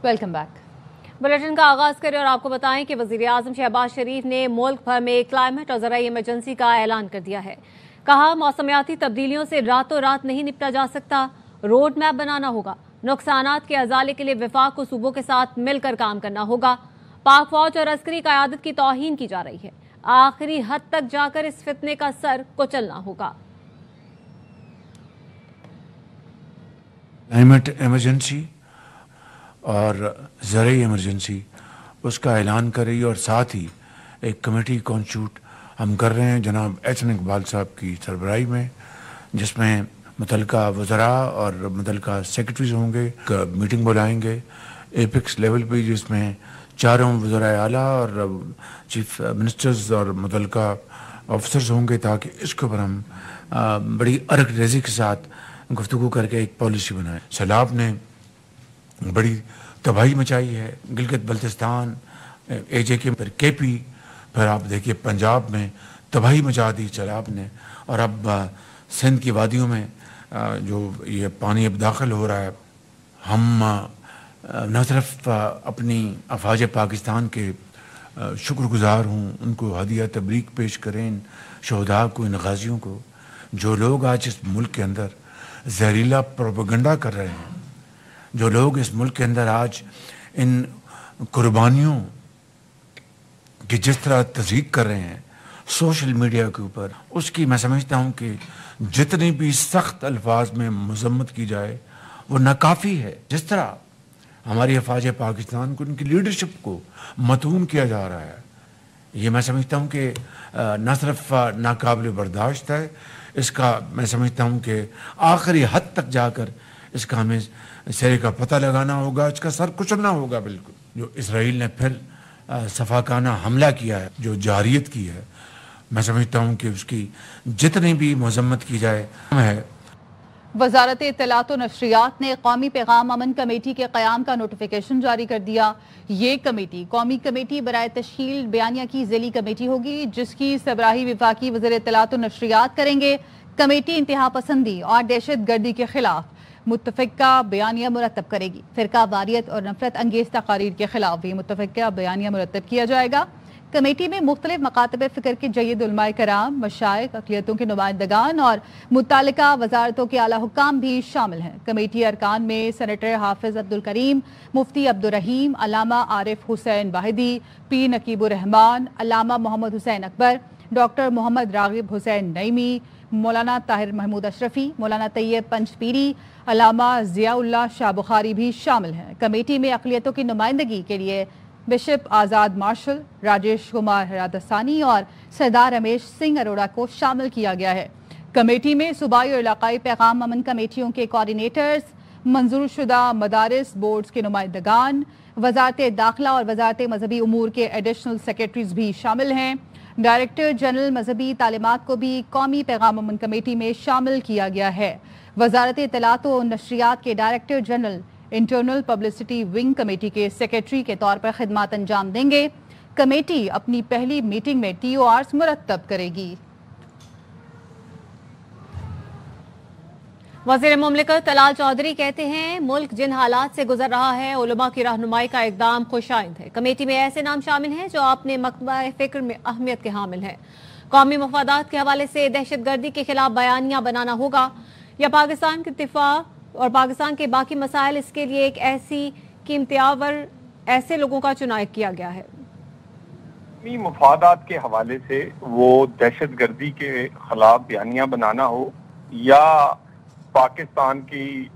Welcome back. Bulletin का आगाज करें और आपको बताएं कि वजीर आजम शहबाज शरीफ ने मुल्क भर में क्लाइमेट और ज़राई इमरजेंसी का ऐलान कर दिया है। कहा, मौसमियाती तब्दीलियों से रातों रात नहीं निपटा जा सकता, रोड मैप बनाना होगा। नुकसानात के अजाले के लिए विफाक को सूबों के साथ मिलकर काम करना होगा। पाक फौज और अस्करी क़यादत की तौहीन की जा रही है। आखिरी हद तक जाकर इस फितने का सर कुचलना होगा। क्लाइमेट इमरजेंसी और ज़राई इमरजेंसी उसका ऐलान कर रही है और साथ ही एक कमेटी कॉन्स्टिट्यूट हम कर रहे हैं जनाब एहसन इकबाल साहब की सरबराही में, जिसमें मुतल्लिका वज़रा और मुतल्लिका सेक्रेटरीज होंगे। मीटिंग बुलाएंगे एपिक्स लेवल पे, जिसमें चारों वज़राए आला और चीफ मिनिस्टर्स और मुतल्लिका ऑफिसर्स होंगे, ताकि इसके ऊपर हम बड़ी अरक रेज़ी के साथ गुफ्तगू करके एक पॉलिसी बनाएं। सैलाब ने बड़ी तबाही मचाई है, गिलगित बल्तिस्तान, AJK पर KP, फिर आप देखिए पंजाब में तबाही मचा दी सैलाब ने, और अब सिंध की वादियों में जो ये पानी अब दाखिल हो रहा है। हम न सिर्फ अपनी अफवाज पाकिस्तान के शुक्रगुजार हूँ, उनको हदिया तबरीक पेश करें इन शहदा को, इन गाजियों को, जो लोग आज इस मुल्क के अंदर जहरीला प्रोपेगेंडा कर रहे हैं, जो लोग इस मुल्क के अंदर आज इन कुर्बानियों की जिस तरह तज़हीक कर रहे हैं सोशल मीडिया के ऊपर, उसकी मैं समझता हूँ कि जितनी भी सख्त अल्फाज में मजम्मत की जाए वो नाकाफ़ी है। जिस तरह हमारी अफवाज पाकिस्तान को, उनकी लीडरशिप को मतून किया जा रहा है, ये मैं समझता हूँ कि न सिर्फ नाकाबिल बर्दाश्त है, इसका मैं समझता हूँ कि आखिरी हद तक जाकर इसका हमें सिरे का पता लगाना होगा, इसका सर कुचलना होगा। बिल्कुल जो इसराइल ने फिर सफाकाना हमला किया है, जो जारियत की है, मैं समझता हूँ कि उसकी जितनी भी मजम्मत की जाए है। वजारत इत्तलात व नशरियात ने कौमी पैगाम अमन कमेटी के क़याम का नोटिफिकेशन जारी कर दिया। ये कमेटी कौमी कमेटी बराए तश्कील बयानिया की ज़ेली कमेटी होगी, जिसकी सरबराही वफाकी वज़ीर इत्तलात व नशरियात करेंगे। कमेटी इंतहा पसंदी और दहशत गर्दी के खिलाफ मुत्तफ़िका बयानिया मुरतब करेगी। फ़िरका वारियत और नफरत अंगेज़ तकारीर के खिलाफ भी मुत्तफ़िका बयानिया मुरतब किया जाएगा। कमेटी में मुख्तलिफ मकातब फ़िक्र के जय्यद उलमाए कराम, मशाइख, अक़लियतों के नुमाइंदगान और मुत्तल्लिका वज़ारतों के आला हुक्काम भी शामिल हैं। कमेटी अरकान में सेनेटर हाफिज़ अब्दुल करीम, मुफ्ती अब्दुल रहीम, अल्लामा आरिफ हुसैन वाहिदी, पीर नकीबुर रहमान, अल्लामा मोहम्मद हुसैन अकबर, डॉक्टर मोहम्मद रागिब हुसैन नईमी, मौलाना ताहिर महमूद अशरफी, मौलाना तैयब पंचपीरी, अल्लामा ज़ियाउल्लाह शाह बुखारी भी शामिल हैं। कमेटी में अक़लियतों की नुमाइंदगी के लिए बिशप आज़ाद मार्शल, राजेश कुमार हरादसानी और सरदार रमेश सिंह अरोड़ा को शामिल किया गया है। कमेटी में सूबाई और इलाकाई पैगाम अमन कमेटियों के कोऑर्डिनेटर्स, मंजूर शुदा मदारिस बोर्ड्स के नुमाइंदगान, वजारत दाखिला और वजारत मजहबी उमूर के एडिशनल सेक्रेटरीज भी शामिल हैं। डायरेक्टर जनरल मजहबी तालीमात को भी कौमी पैगाम अमन कमेटी में शामिल किया गया है। वजारत इत्तलात व नशरियात के director general internal publicity wing committee के सेक्रेटरी के तौर पर खिदमत अंजाम देंगे। कमेटी अपनी पहली मीटिंग में TORs मुरतब करेगी। वज़ीर मुमलिकत तलाल चौधरी कहते हैं, मुल्क जिन हालात से गुजर रहा है, उलमा की रहनुमाई का इकदाम खुशाइंद है। कमेटी में ऐसे नाम शामिल हैं जो अपने मकबा फ़िक्र में अहमियत के हामिल हैं। कौमी मफादात के हवाले से दहशत गर्दी के खिलाफ बयानिया बनाना होगा, या पाकिस्तान के दिफा और पाकिस्तान के बाकी मसाइल, इसके लिए एक ऐसी कीमतियावर ऐसे लोगों का चुनाव किया गया है। मफादात के हवाले से वो दहशत गर्दी के खिलाफ बयानिया बनाना हो, या पाकिस्तान की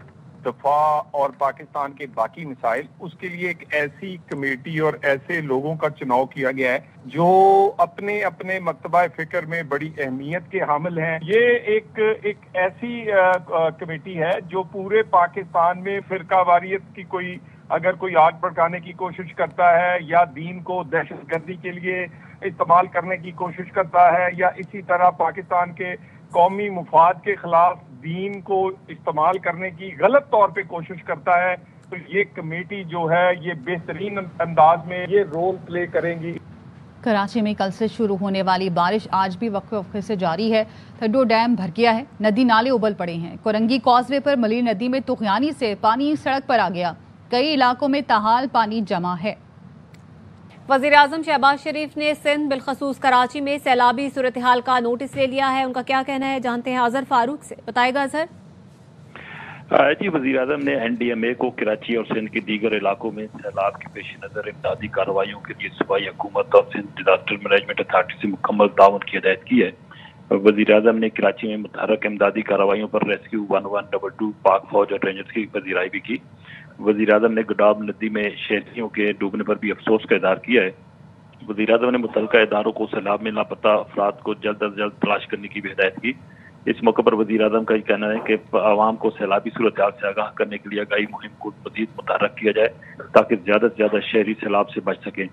दफा और पाकिस्तान के बाकी मसाइल, उसके लिए एक ऐसी कमेटी और ऐसे लोगों का चुनाव किया गया है जो अपने अपने मकतबा फिक्र में बड़ी अहमियत के हामिल हैं। ये एक ऐसी कमेटी है जो पूरे पाकिस्तान में फिरका वारियत की अगर कोई आग भड़काने की कोशिश करता है, या दीन को दहशत गर्दी के लिए इस्तेमाल करने की कोशिश करता है, या इसी तरह पाकिस्तान के कौमी मुफाद के खिलाफ दीन को इस्तेमाल करने की गलत तौर पे कोशिश करता है, तो ये कमेटी जो है ये बेहतरीन अंदाज में ये रोल प्ले करेंगी। कराची में कल से शुरू होने वाली बारिश आज भी वक्फे से जारी है। थड्डो डैम भर गया है, नदी नाले उबल पड़े हैं। कोरंगी कॉजवे पर मलीर नदी में तुगयानी से पानी सड़क पर आ गया। कई इलाकों में ताहाल पानी जमा है। वज़ीर आज़म शहबाज शरीफ ने सिंध बिलखसूस कराची में सैलाबी सूरत हाल का नोटिस ले लिया है। उनका क्या कहना है, जानते हैं अजहर फारूक से। बताएगा अजहर। जी, वज़ीर आज़म ने NDMA को कराची और सिंध के दीगर इलाकों में सैलाब के पेश नज़र इमदादी कार्रवाइयों के लिए सूबाई हुकूमत और सिंध डिजास्टर मैनेजमेंट अथॉरिटी से मुकम्मल ताउन की हिदायत की है। वज़ीर आज़म ने कराची में मुतहर्रक इमदादी कार्रवाइयों पर रेस्क्यू 1122 पाक फौज और रेंजर्स की पजीराई भी की। वज़ीर आज़म ने गडाब नदी में शहरियों के डूबने पर भी अफसोस का इज़हार किया है। वज़ीर आज़म ने मुतल्लिका इदारों को सैलाब में लापता अफराद को जल्द अज जल्द तलाश करने की भी हिदायत की। इस मौके पर वज़ीर आज़म का ये कहना है कि आवाम को सैलाबी सूरत हाल से आगाह करने के लिए आगाही मुहिम को मज़ीद मुतहर्रक किया जाए ताकि ज़्यादा से ज़्यादा शहरी सैलाब से बच सकें।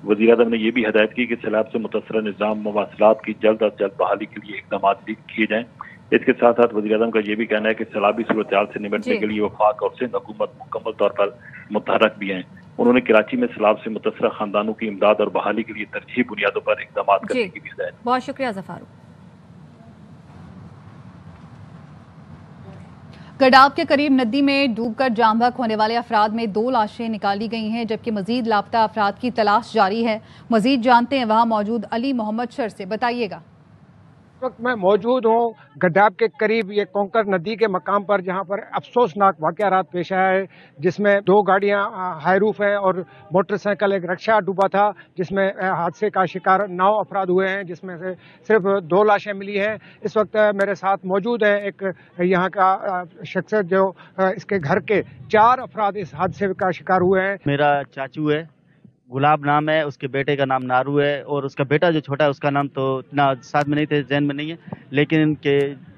वज़ीर आज़म ने यह भी हिदायत की कि सैलाब से मुतासरा निज़ाम मवासिलात की जल्द अज जल्द बहाली के लिए इक़दाम किए जाएँ। इसके साथ साथ वज़ीर आज़म का ये भी कहना है कि सैलाबी सूरत हाल से निपटने के लिए वफाक और सिंध हुकूमत मुकम्मल तौर पर मुतहर्रक भी हैं। उन्होंने कराची में सैलाब से मुतासरा खानदानों की इमदाद और बहाली के लिए तरजीही बुनियादों पर इक़दाम करने की भी हिदायत। बहुत शुक्रिया ज़फ़ार। गडाब के करीब नदी में डूबकर जाम बहक होने वाले अफराद में 2 लाशें निकाली गई हैं, जबकि मजीद लापता अफराद की तलाश जारी है। मजीद जानते हैं वहां मौजूद अली मोहम्मद शर से। बताइएगा। वक्त मैं मौजूद हूँ गडाब के करीब ये कोंकर नदी के मकाम पर, जहाँ पर अफसोसनाक वाक़या रात पेश आया है, जिसमें 2 गाड़ियाँ हायरूफ हैं और मोटरसाइकिल एक रक्षा डूबा था, जिसमें हादसे का शिकार 9 अफराद हुए हैं, जिसमें से सिर्फ 2 लाशें मिली हैं। इस वक्त मेरे साथ मौजूद है एक यहाँ का शख्स जो इसके घर के 4 अफराद इस हादसे का शिकार हुए हैं। मेरा चाचू है, गुलाब नाम है, उसके बेटे का नाम नारू है, और उसका बेटा जो छोटा है उसका नाम तो इतना साथ में नहीं थे, जहन में नहीं है, लेकिन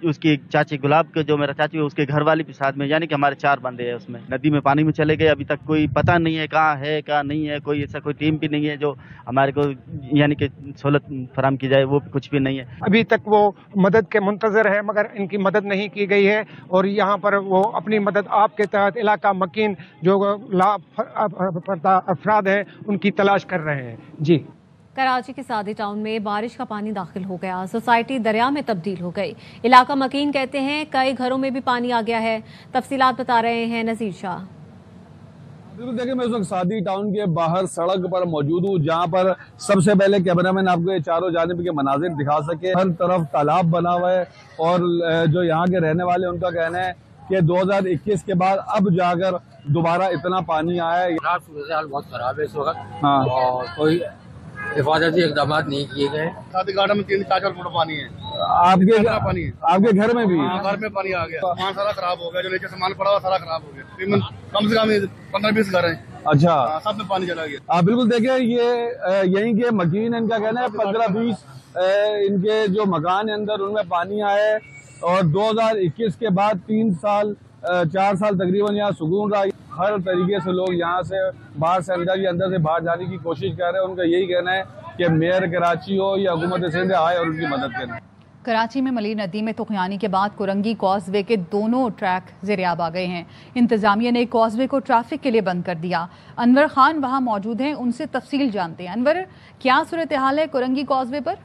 उसकी चाची गुलाब के जो मेरा चाचू है उसके घर वाली भी साथ में, यानी कि हमारे 4 बंदे हैं उसमें। नदी में पानी में चले गए, अभी तक कोई पता नहीं है कहाँ है कहाँ नहीं है, कोई ऐसा कोई टीम भी नहीं है जो हमारे को यानी कि सहूलत फराम की जाए, वो कुछ भी नहीं है। अभी तक वो मदद के मुंतजर है मगर इनकी मदद नहीं की गई है, और यहाँ पर वो अपनी मदद आपके तहत इलाका मकीन जो अफराद हैं उनकी तलाश कर रहे हैं। जी, कराची के सादी टाउन में बारिश का पानी दाखिल हो गया, सोसाइटी दरिया में तब्दील हो गई। इलाका मकीन कहते हैं कई घरों में भी पानी आ गया है। तफसीलात बता रहे हैं नजीर शाह। बिल्कुल, देखिए मैं उस वक्त सादी टाउन के बाहर सड़क पर मौजूद हूँ, जहाँ पर सबसे पहले कैमरामैन आपको ये चारों जानिब के मनाजिर दिखा सके। हर तरफ तालाब बना हुआ है, और जो यहाँ के रहने वाले उनका कहना है कि 2021 के बाद अब जाकर दोबारा इतना पानी आया है। बहुत खराब है इस वक्त। हाँ, और कोई हिफाजती इकदाम नहीं किए गए। सादी गार्डन में 3-4 फुट पानी है। आपके घर में भी? घर में पानी आ गया, सामान सारा खराब हो गया, जो नीचे सामान पड़ा हुआ सारा खराब हो गया। कम से कम 15-20 घर हैं। अच्छा, सब में पानी चला गया। बिल्कुल, देखिए ये यहीं के मकीन है, इनका कहना है 15-20 इनके जो मकान है अंदर उनमें पानी आया है, और 2021 के बाद 4 साल तकरीबन यहाँ सुकून रहा। हर तरीके से लोग यहाँ से बाहर से अंदर या अंदर से बाहर जाने की कोशिश कर रहे हैं। उनका यही कहना है कि मेयर कराची हो या हुकूमत सिंध आए और उनकी मदद करें। कराची में मली नदी में तुगयानी के बाद कुरंगी कॉजवे के दोनों ट्रैक ज़ेर-ए-आब आ गए हैं। इंतजामिया ने कॉजवे को ट्रैफिक के लिए बंद कर दिया। अनवर खान वहां मौजूद हैं, उनसे तफसील जानते हैं। अनवर, क्या सूरत हाल है कुरंगी कॉजवे पर?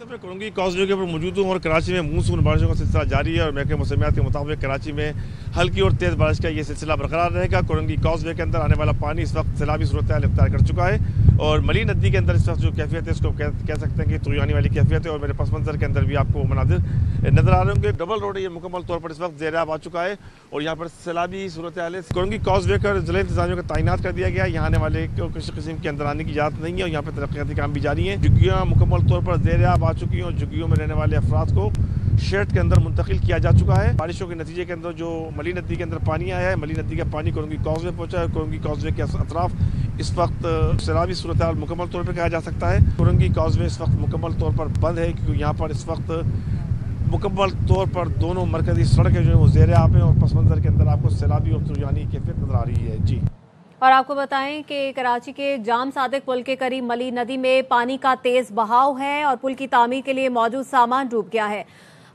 मैं कुरंगी कॉजवे के ऊपर मौजूद हूँ और कराची में मानसून बारिशों का सिलसिला जारी है, और महकमे मौसमियात के मुताबिक कराची में हल्की और तेज़ बारिश का ये सिलसिला बरकरार रहेगा। कुरंगी कॉजवे के अंदर आने वाला पानी इस वक्त सैलाबी सूरत हाल इख्तियार कर चुका है, और मली नदी के अंदर इस वक्त जो कैफियत है उसको कह सकते हैं कि तुगयानी वाली कैफियत है। और मेरे पस मंजर के अंदर भी आपको मनाजिर नजर आ रहे होंगे। डबल रोड ये मुकम्मल तौर पर इस वक्त ज़ेर-ए-आब आ चुका है, और यहाँ पर सैलाबी सूरत हाल है। कुरंगी कॉजवे का जिला इंतजामिया का तैनात कर दिया गया है। यहाँ आने वाले को किसी किस्म के अंदर आने की इजाज़त नहीं है, और यहाँ पर तरक्याती काम भी जारी है। झुग्गियाँ मुकम्मल तौर पर ज़ेर-ए-आब आ चुकी हैं, और झुग्गियों में रहने वाले अफराद को शेड के अंदर मुंतकिल किया जा चुका है। बारिशों के नतीजे के अंदर जो मली नदी के अंदर पानी आया है, मली नदी का पानी कुरंगी कॉजवे पहुंचा है। कुरंगी कॉजवे के अतराफ इस वक्त सैलाबी सूरत हाल मुकम्मल तौर पर कहा जा सकता है। कुरंगी कॉजवे इस वक्त मुकम्मल तौर पर बंद है, क्योंकि यहाँ पर इस वक्त मुकम्मल तौर पर दोनों मरकजी सड़कें जो है वो ज़ेर-ए-आब हैं, और पस मंजर के अंदर आपको सैलाबी और तुगयानी कैफियत नजर आ रही है। जी, और आपको बताएं कि कराची के जाम सादिक पुल के करीब मली नदी में पानी का तेज बहाव है, और पुल की तामीर के लिए मौजूद सामान डूब गया है।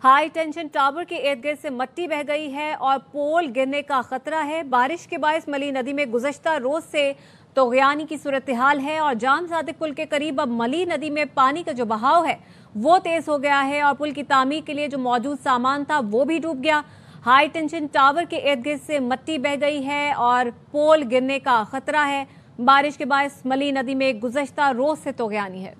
हाई टेंशन टावर के इर्द गिर्द से मट्टी बह गई है, और पोल गिरने का खतरा है। बारिश के बायस मली नदी में गुज़श्ता रोज से तुगयानी की सूरत हाल है, और जाम सादिक पुल के करीब अब मली नदी में पानी का जो बहाव है वो तेज हो गया है, और पुल की तामीर के लिए जो मौजूद सामान था वो भी डूब गया। हाई टेंशन टावर के इर्द गिर्द से मट्टी बह गई है और पोल गिरने का खतरा है। बारिश के बायस मली नदी में गुज़श्ता रोज से तोग़यानी है।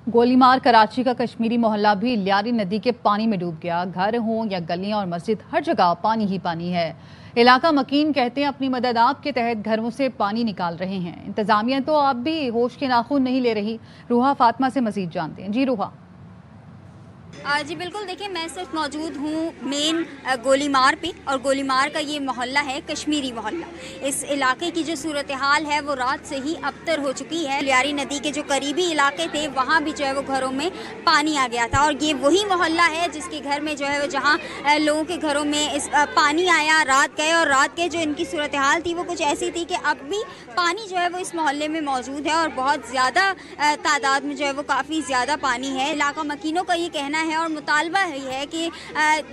गोलीमार कराची का कश्मीरी मोहल्ला भी लियारी नदी के पानी में डूब गया। घर हों या गलियां और मस्जिद, हर जगह पानी ही पानी है। इलाका मकीन कहते हैं अपनी मदद आप के तहत घरों से पानी निकाल रहे हैं। इंतजामिया तो आप भी होश के नाखून नहीं ले रही। रूहा फातिमा से मजीद जानते हैं। जी रूहा। जी बिल्कुल, देखिए मैं सिर्फ मौजूद हूँ मेन गोलीमार पे, और गोलीमार का ये मोहल्ला है कश्मीरी मोहल्ला। इस इलाके की जो सूरत हाल है वो रात से ही अबतर हो चुकी है। लियारी नदी के जो करीबी इलाके थे वहाँ भी जो है वो घरों में पानी आ गया था, और ये वही मोहल्ला है जिसके घर में जो है वो जहाँ लोगों के घरों में इस पानी आया रात गए, और रात के जो इनकी सूरत हाल थी वो कुछ ऐसी थी कि अब भी पानी जो है वो इस मोहल्ले में मौजूद है, और बहुत ज़्यादा तादाद में जो है वो काफ़ी ज़्यादा पानी है। इलाका मकीनों का ये कहना है और मुतालबा है कि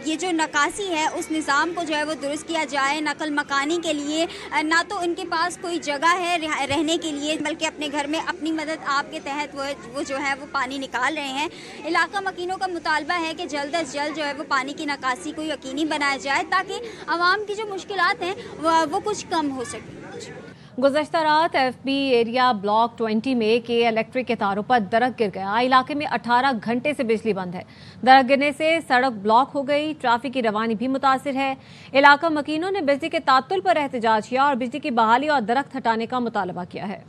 ये जो नकासी है उस निज़ाम को जो है वो दुरुस्त किया जाए। नकल मकानी के लिए ना तो इनके पास कोई जगह है रहने के लिए, बल्कि अपने घर में अपनी मदद आपके तहत वो जो है वो पानी निकाल रहे हैं। इलाका मकीनों का मुतालबा है कि जल्द अज जल्द जो है वो पानी की नकासी को यकीनी बनाया जाए ताकि आवाम की जो मुश्किलात हैं वो कुछ कम हो सके। गुज़श्ता रात एफबी एरिया ब्लॉक 20 में के इलेक्ट्रिक के तारों पर दरख्त गिर गया। इलाके में 18 घंटे से बिजली बंद है। दरख्त गिरने से सड़क ब्लॉक हो गई, ट्रैफिक की रवानी भी मुतासिर है। इलाका मकीनों ने बिजली के तात्तुल पर एहतजाज किया और बिजली की बहाली और दरख्त हटाने का मुतालबा किया है।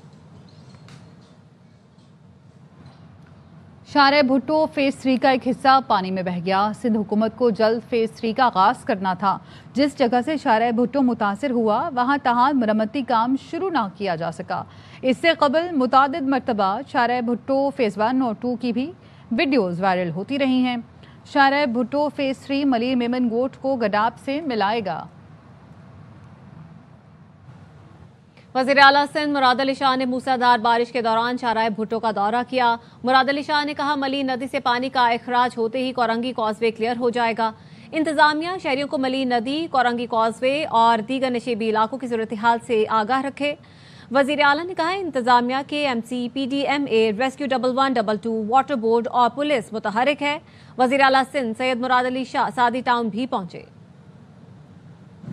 शारे भुट्टो फेज 3 का एक हिस्सा पानी में बह गया। सिंध हुकूमत को जल्द फेज 3 का आगाज करना था। जिस जगह से शारे भुट्टो मुतासिर हुआ वहां तहाल मरम्मती काम शुरू ना किया जा सका। इससे कबल मुतादिद मरतबा शारे भुट्टो फेज 1 और 2 की भी वीडियोज वायरल होती रही हैं। शारे भुट्टो फेज 3 मलीर मेमन गोट को गडाब से मिलाएगा। वज़ीर आला सिंध मुराद अली शाह ने मूसलाधार बारिश के दौरान शाहराह भुट्टो का दौरा किया। मुराद अली शाह ने कहा मली नदी से पानी का इखराज होते ही कोरंगी कॉजवे क्लियर हो जाएगा। इंतजामिया शहरियों को मली नदी, कोरंगी कॉजवे और दीगर नशेबी इलाकों की सूरत हाल से आगाह रखे। वज़ीर आला ने कहा इंतजामिया के MC, PDMA, rescue 1122, water board और पुलिस मुतहरिक है। वज़ीर आला सिंध सैयद मुराद अली शाह सादी टाउन भी पहुंचे।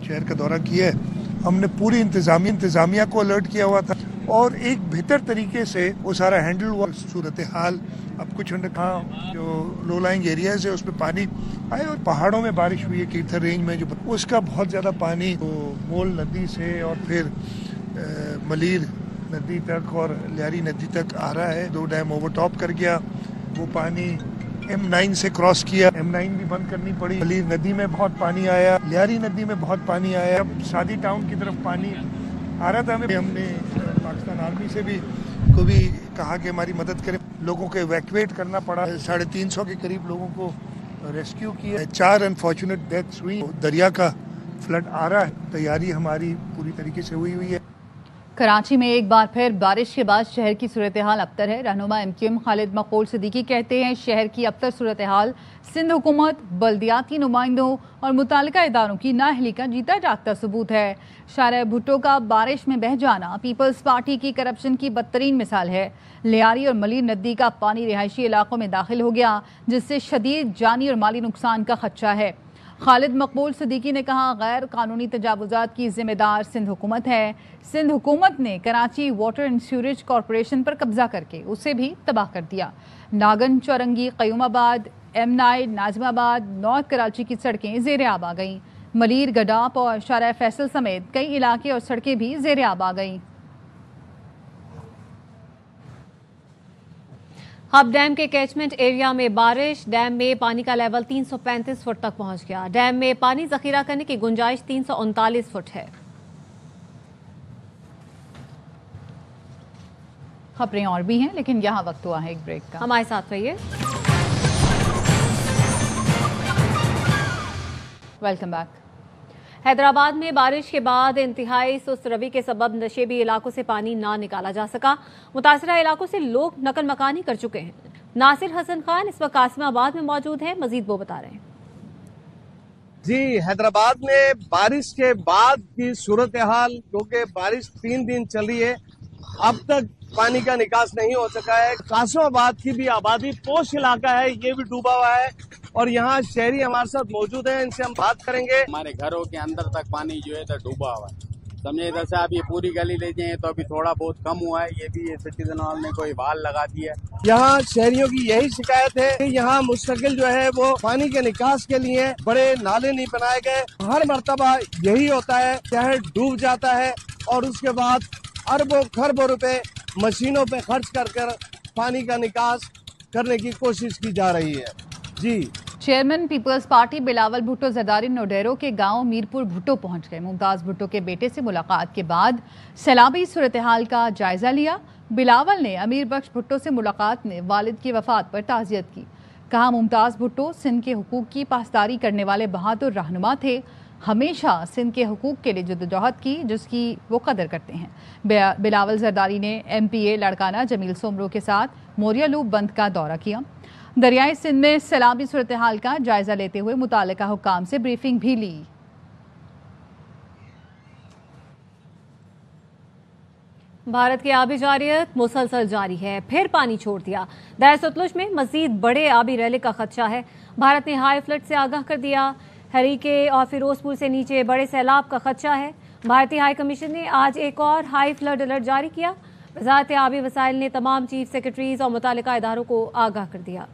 शहर का दौरा किया है, हमने पूरी इंतजामिया को अलर्ट किया हुआ था और एक बेहतर तरीके से वो सारा हैंडल हुआ। सूरत हाल अब कुछ जो लो लाइंग एरियाज है उसमें पानी आए, और पहाड़ों में बारिश हुई है कीर्थर रेंज में, जो उसका बहुत ज़्यादा पानी तो मोल नदी से और फिर मलीर नदी तक और लियारी नदी तक आ रहा है। 2 डैम ओवरटॉप कर गया, वो पानी M9 से क्रॉस किया, M9 भी बंद करनी पड़ी। मलीर नदी में बहुत पानी आया, लियारी नदी में बहुत पानी आया। अब सादी टाउन की तरफ पानी आ रहा था, हमने पाकिस्तान आर्मी से भी कहा कि हमारी मदद करें। लोगों को इवैक्यूएट करना पड़ा, 350 के करीब लोगों को रेस्क्यू किया। 4 अनफॉर्चुनेट डेथ्स हुई। दरिया का फ्लड आ रहा है, तैयारी हमारी पूरी तरीके से हुई है। कराची में एक बार फिर बारिश के बाद शहर की सूरत हाल अबतर है। रहनुमा MQM खालिद मकबूल सिद्दीकी कहते हैं शहर की अबतर सूरत हाल सिंध हुकूमत, बल्दियाती नुमाइंदों और मुतालिका इदारों की नाअहली का जीता जागता सबूत है। शारे भुट्टो का बारिश में बह जाना पीपल्स पार्टी की करप्शन की बदतरीन मिसाल है। लियारी और मलीर नदी का पानी रिहायशी इलाकों में दाखिल हो गया, जिससे शदीद जानी और माली नुकसान का खदशा है। खालिद मकबूल सिद्दीकी ने कहा गैर कानूनी तजावुजात की जिम्मेदार सिंध हुकूमत है। सिंध हुकूमत ने Karachi water and sewerage corporation पर कब्जा करके उसे भी तबाह कर दिया। नागन, चौरंगी, कयूमाबाद, M9, नाजमाबाद, नॉर्थ कराची की सड़कें ज़ेर आब आ गईं। मलीर, गडाप और शारा फैसल समेत कई इलाके और सड़कें भी ज़ेर आब आ गईं। हब डैम के कैचमेंट एरिया में बारिश, डैम में पानी का लेवल 335 फुट तक पहुंच गया। डैम में पानी जखीरा करने की गुंजाइश 339 फुट है। खबरें और भी हैं, लेकिन यहाँ वक्त हुआ है एक ब्रेक का। हमारे साथ रहिए। Welcome back. हैदराबाद में बारिश के बाद इंतहाई सुस्त रवि के सबब नशेबी इलाकों से पानी ना निकाला जा सका। मुतासरा इलाकों से लोग नकल मकानी कर चुके हैं। नासिर हसन खान इस वक्त कासिमाबाद में मौजूद है, मजीद वो बता रहे हैं। जी, हैदराबाद में बारिश के बाद की सूरत हाल, क्योंकि बारिश 3 दिन चल रही है, अब तक पानी का निकास नहीं हो सका है। कासमाबाद की भी आबादी पोश इलाका है, ये भी डूबा हुआ है और यहाँ शहरी हमारे साथ मौजूद हैं, इनसे हम बात करेंगे। हमारे घरों के अंदर तक पानी जो है डूबा हुआ है, समझे। इधर से आप ये पूरी गली ले जाए तो अभी थोड़ा बहुत कम हुआ है, ये भी सिटीजन हॉल ने कोई वाल लगा दी है। यहाँ शहरियों की यही शिकायत है कि यहाँ मुस्तकिल जो है वो पानी के निकास के लिए बड़े नाले नहीं बनाए गए। हर मर्तबा यही होता है, शहर डूब जाता है और उसके बाद अरबों खरबों रुपए मशीनों पे खर्च कर पानी का निकास करने की कोशिश की जा रही है। जी। चेयरमैन पीपल्स पार्टी बिलावल भुट्टो जरदारी नोडेरो के गांव मीरपुर भुट्टो पहुंच गए। मुमताज भुट्टो के बेटे से मुलाकात के बाद सैलाबी सूरत हाल का जायजा लिया। बिलावल ने अमीर बख्श भुट्टो से मुलाकात में वालिद की वफात पर ताज़ियत की। कहा, मुमताज भुट्टो सिंध के हुकूक की पासदारी करने वाले बहादुर रहनुमा थे, हमेशा सिंध के हुकूक के लिए जद्दोजहद की जिसकी वो कदर करते हैं। बिलावल जरदारी ने MPA लड़काना जमील सोमरो के साथ मोरिया लूप बंद का दौरा किया। दरियाई सिंध में सैलाबी सूरत हाल का जायजा लेते हुए मुतालिका हुक्काम से ब्रीफिंग भी ली। भारत की आबी जारियत मुसलसल जारी है, फिर पानी छोड़ दिया। दरिया सतलुज में मजीद बड़े आबी रैले का खदशा है। भारत ने हाई फ्लड से आगाह कर दिया। हरीके और फिरोजपुर से नीचे बड़े सैलाब का खदशा है। भारतीय हाई कमीशन ने आज एक और हाई फ्लड अलर्ट जारी किया। वजारत आबी वसाइल ने तमाम चीफ सेक्रेटरीज और मुतालिका इदारों को आगाह कर दिया।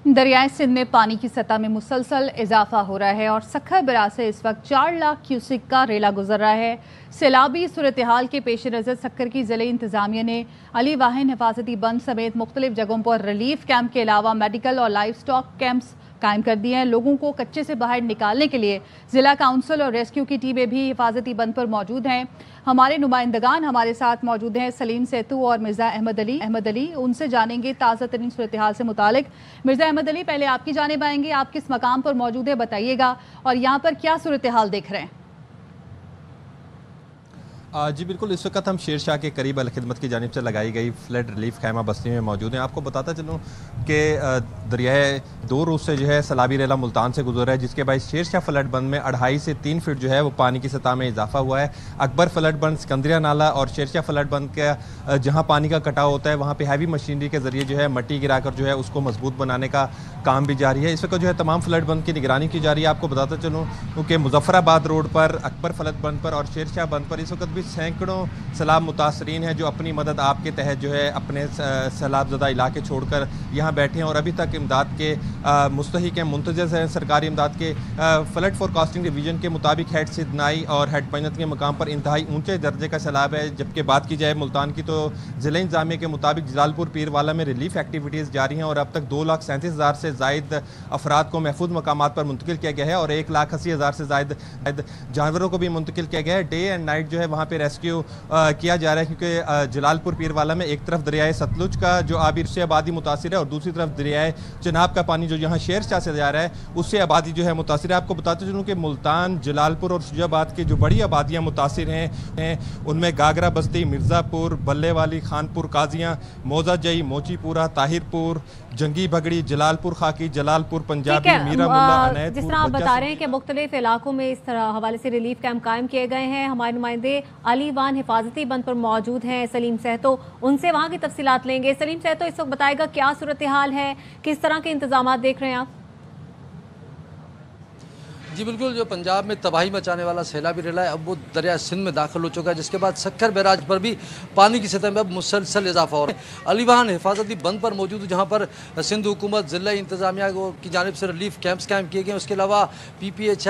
दरियाई सिंध में पानी की सतह में मुसलसल इजाफा हो रहा है और सखर बराज से इस वक्त 4 लाख क्यूसिक का रेला गुजर रहा है। सैलाबी सूरत हाल के पेश नज़र सक्कर की ज़िले इंतजामिया ने अली वाहिन हिफाजती बंद समेत मुख्तलिफ जगहों पर रिलीफ कैंप के अलावा मेडिकल और लाइफ स्टॉक कैंप्स कायम कर दिए हैं। लोगों को कच्चे से बाहर निकालने के लिए जिला काउंसिल और रेस्क्यू की टीमें भी हिफाजती बंद पर मौजूद हैं। हमारे नुमाइंदगान हमारे साथ मौजूद हैं, सलीम सेतु और मिर्जा अहमद अली। उनसे जानेंगे ताज़ा तरीन सूरत हाल से मुतालिक। मिर्जा अहमद अली, पहले आपकी जानिब आएंगे, आप किस मकाम पर मौजूद है बताइएगा और यहाँ पर क्या सूरत हाल देख रहे हैं? जी बिल्कुल, इस वक्त हम शेर शाह के करीब अलखिदमत की जानिब से लगाई गई फ्लड रिलीफ खैमा बस्ती में मौजूद हैं। आपको बताता चलूँ कि दरियाए 2 रोज़ से जो है सैलाबी रेला मुल्तान से गुजर रहा है, जिसके बाद शेर शाह फ्लड बंद में 2.5 से 3 फीट जो है वो पानी की सतह में इजाफा हुआ है। अकबर फ्लड बंद, सिकंदरिया नाला और शेर शाह फ्लड बंद का जहाँ पानी का कटाव होता है वहाँ पर हैवी मशीनरी के जरिए जो है मट्टी गिराकर जो है उसको मजबूत बनाने का काम भी जारी है। इस वक्त जो है तमाम फ्लड बंद की निगरानी की जा रही है। आपको बताता चलूँ क्योंकि मुजफ्फराबाद रोड पर, अकबर फ्लड बंद पर और शेर शाह बंद पर इस वक्त भी सैकड़ों सैलाब मुतासरीन हैं जो अपनी मदद आपके तहत जो है अपने सैलाब ज़दा इलाके छोड़कर यहाँ बैठे हैं और अभी तक इमदाद के मुस्तहिक हैं, मुंतज़र हैं। सरकारी इमदाद के फ्लड फोरकास्टिंग डिवीज़न के मुताबिक हेड सिदनाई और हेड पंजत के मकाम पर इंतहाई ऊंचे दर्जे का सैलाब है। जबकि बात की जाए मुल्तान की तो ज़िला इंतज़ामिया के मुताबिक जलालपुर पीरवाला में रिलीफ एक्टिविटीज़ जारी हैं और अब तक 2,37,000 से ज़ायद अफराद को महफूज मकामात पर मुंतकिल किया गया है और 1,80,000 से ज़ायद जानवरों को भी मुंतकिल किया गया है। डे एंड नाइट जो है वहाँ पर रेस्क्यू किया जा रहा है क्योंकि जलालपुर पीरवाला में एक तरफ दरियाए सतलुज का जो आबिर से आबादी मुतासिर है और दूसरी तरफ दरियाए चनाब का पानी जो यहाँ शेर शाह से जा रहा है उससे आबादी जो है मुतासिर है। आपको बताते चलूँ कि मुल्तान, जलालपुर और शुजाबाद की जो बड़ी आबादियाँ मुतासिर हैं उनमें गागरा बस्ती, मिर्ज़ापुर, बल्लेवाली, खानपुर, काजियाँ, मौजा जई, मोचीपुरा, ताहिरपुर, जंगी भगड़ी, जलालपुर खाकी, जलालपुर पंजाबी, मीरा मुल्ला, अनैत। जिस तरह आप बता रहे हैं कि मुख्तलिफ इलाकों में इस तरह हवाले से रिलीफ कैंप कायम किए गए हैं। हमारे नुमाइंदे अली वाहिन हिफाजती बंद पर मौजूद हैं, सलीम सहतो, उनसे वहाँ की तफसीलात लेंगे। सलीम सहतो इस वक्त बताएगा क्या सूरत हाल है, किस तरह के इंतजाम देख रहे हैं आप? जी बिल्कुल, जो पंजाब में तबाही मचाने वाला सैलाबी रेला है अब वो दरिया सिंध में दाखिल हो चुका है, जिसके बाद सक्कर बैराज पर भी पानी की सतह में अब मुसलसल इजाफा हो रहा है। अली वाहन हिफाजती बंद पर मौजूद है जहाँ पर सिंध हुकूमत, ज़िला इंतजामिया की जानिब से रिलीफ कैंप्स कायम किए गए। उसके अलावा PPH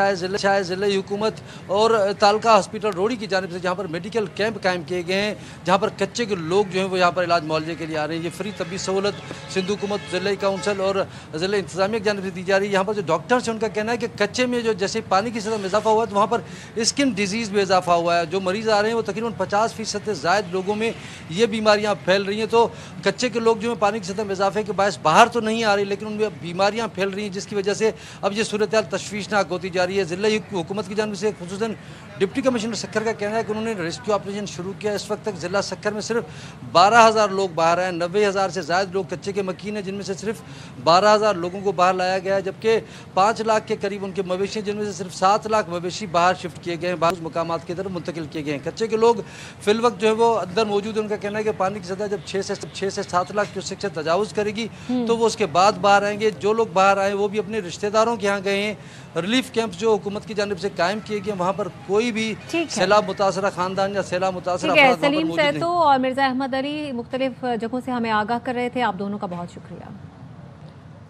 ज़िला हुकूमत और तालका हॉस्पिटल रोड़ी की जानिब से जहाँ पर मेडिकल कैंप कायम किए गए हैं, जहाँ पर कच्चे के लोग जो हैं वो यहाँ पर इलाज मुआवजे के लिए आ रहे हैं। ये फ्री तबी सहूलत सिंध हुकूमत, ज़िला काउंसिल और ज़िला इंतजामिया की जानिब से दी जा रही है। यहाँ पर जो डॉक्टर्स हैं उनका कहना है कि कच्चे में जो जैसे पानी की सतह में इजाफा हुआ है तो वहाँ पर स्किन डिजीज़ में इजाफा हुआ है। जो मरीज़ आ रहे हैं वो तकरीबन 50% से ज़ायद लोगों में ये बीमारियाँ फैल रही हैं। तो कच्चे के लोग जो है पानी की सतह में इजाफे के बायस बाहर तो नहीं आ रही लेकिन उनमें बीमारियाँ फैल रही हैं, जिसकी वजह से अब ये सूरत हाल तशवीशनाक होती जा रही है। ज़िला हुकूमत की जानिब से खुसूसन डिप्टी कमिश्नर सक्कर का कहना है कि उन्होंने रेस्क्यू ऑपरेशन शुरू किया। इस वक्त तक ज़िला सक्कर में सिर्फ 12,000 लोग बाहर आए, 90,000 से ज़ायद लोग कच्चे के मकीन हैं, जिनमें से सिर्फ 12,000 लोगों को बाहर लाया गया है, जबकि 5 लाख के करीब उनके मवेशी जिनमें से सिर्फ 7 लाख मवेशी बाहर शिफ्ट किए गए हैं, बाहर मकामात की तरफ मुंतकिल किए गए हैं। कच्चे के लोग फिल वक्त जो है वो अंदर मौजूद है। उनका कहना है कि पानी की सतह जब 6 से 7 लाख क्यूसेक से तजावुज़ करेगी तो वो उसके बाद बाहर आएंगे। जो लोग बाहर आए वो भी अपने रिश्तेदारों के यहाँ गए हैं। रिलीफ कैंप जो हुकूमत की जानिब से कायम किए गए, वहाँ पर कोई भी सैलाब मुतासरा खानदान या सैलाब मुतासरा सलीम सैतो और मिर्जा अहमद अली मुख्तलिफ जगहों से हमें आगाह कर रहे थे। आप दोनों का बहुत शुक्रिया।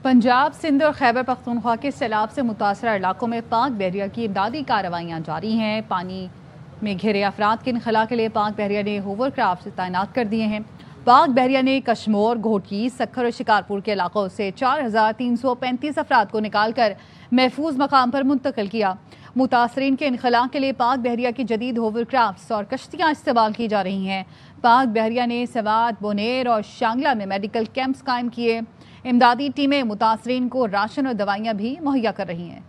पंजाब, सिंध और खैबर पख्तूनख्वा के सैलाब से मुतासरा इलाकों में पाक बहरिया की इमदादी कार्रवाइयाँ जारी हैं। पानी में घिरे अफराद के इनखला के लिए पाक बहरिया ने होवरक्राफ्ट तैनात कर दिए हैं। पाक बहरिया ने कश्मोर, घोटी, सक्खर और शिकारपुर के इलाकों से 4335 अफराद को निकाल कर महफूज मकाम पर मुंतकिल किया। मुतासरीन के इनखला के लिए पाक बहरिया की जदीद होवरक्राफ्ट और कश्तियाँ इस्तेमाल की जा रही हैं। पाक बहरिया ने सवात, बोनेर और शांगला में मेडिकल कैंप्स कायम किए। इमदादी टीमें मुतासरीन को राशन और दवाइयाँ भी मुहैया कर रही हैं।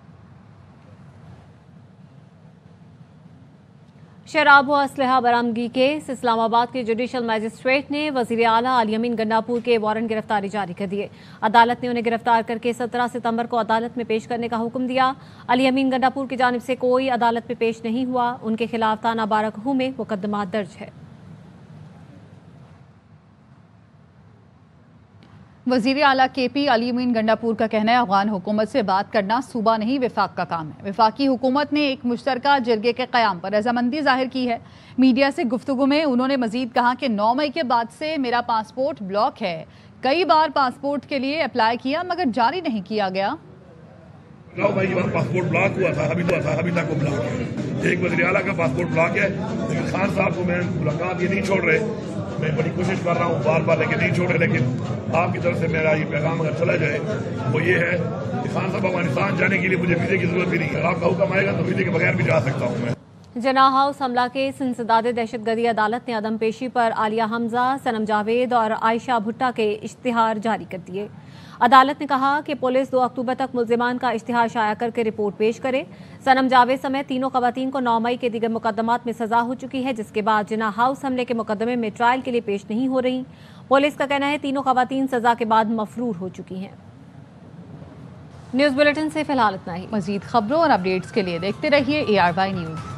शराब व असलहा बरामदगी केस इस्लामाबाद के जुडिशल मजिस्ट्रेट ने वज़ीर आला अली अमीन गंडापुर के वारंट गिरफ्तारी जारी कर दिए। अदालत ने उन्हें गिरफ्तार करके 17 सितंबर को अदालत में पेश करने का हुक्म दिया। अली अमीन गंडापुर की जानिब से कोई अदालत में पेश नहीं हुआ। उनके खिलाफ थाना बारकहू में मुकदमा दर्ज है। वज़ीर आला KP अली अमीन गंडापुर का कहना है अफगान हुकूमत से बात करना सूबा नहीं विफाक का काम है। विफाकी हुकूमत ने एक मुश्तरका जरगे के क़याम पर रजामंदी जाहिर की है। मीडिया से गुफ्तगू में उन्होंने मजीद कहा कि 9 मई के बाद से मेरा पासपोर्ट ब्लॉक है। कई बार पासपोर्ट के लिए अप्लाई किया मगर जारी नहीं किया गया। 9 मई के बाद पासपोर्ट ब्लॉक हुआ था, अभी तक वो ब्लॉक है। एक वज़ीर आला का पासपोर्ट ब्लॉक है, लेकिन खान साहब को मैं मुलाकात ये नहीं छोड़ रहे। मैं बड़ी कोशिश कर रहा हूँ बार लेकिन नहीं छोड़ रहे। लेकिन आपकी तरफ से मेरा ये पैगाम अगर चला जाए वो ये है कि खान साहब अफगानिस्तान जाने के लिए मुझे वीज़े की जरूरत भी नहीं है। अगर आपका हुक्म आएगा तो वीज़े के बगैर भी जा सकता हूँ मैं। जना हाउस हमला के इंसदाद दहशतगर्दी अदालत ने अदम पेशी पर आलिया हमजा, सनम जावेद और आयशा भुट्टा के इश्तिहार जारी कर दिए। अदालत ने कहा कि पुलिस 2 अक्टूबर तक मुल्जिमान का इश्तिहार शाया करके रिपोर्ट पेश करे। सनम जावेद समेत तीनों खवातीन को 9 मई के दीगर मुकदमात में सजा हो चुकी है, जिसके बाद जिना हाउस हमले के मुकदमे में ट्रायल के लिए पेश नहीं हो रही। पुलिस का कहना है तीनों खवातीन सजा के बाद मफरूर हो चुकी हैं। न्यूज़ बुलेटिन से फिलहाल इतना ही। मजीद खबरों और अपडेट्स के लिए देखते रहिए ARY न्यूज़।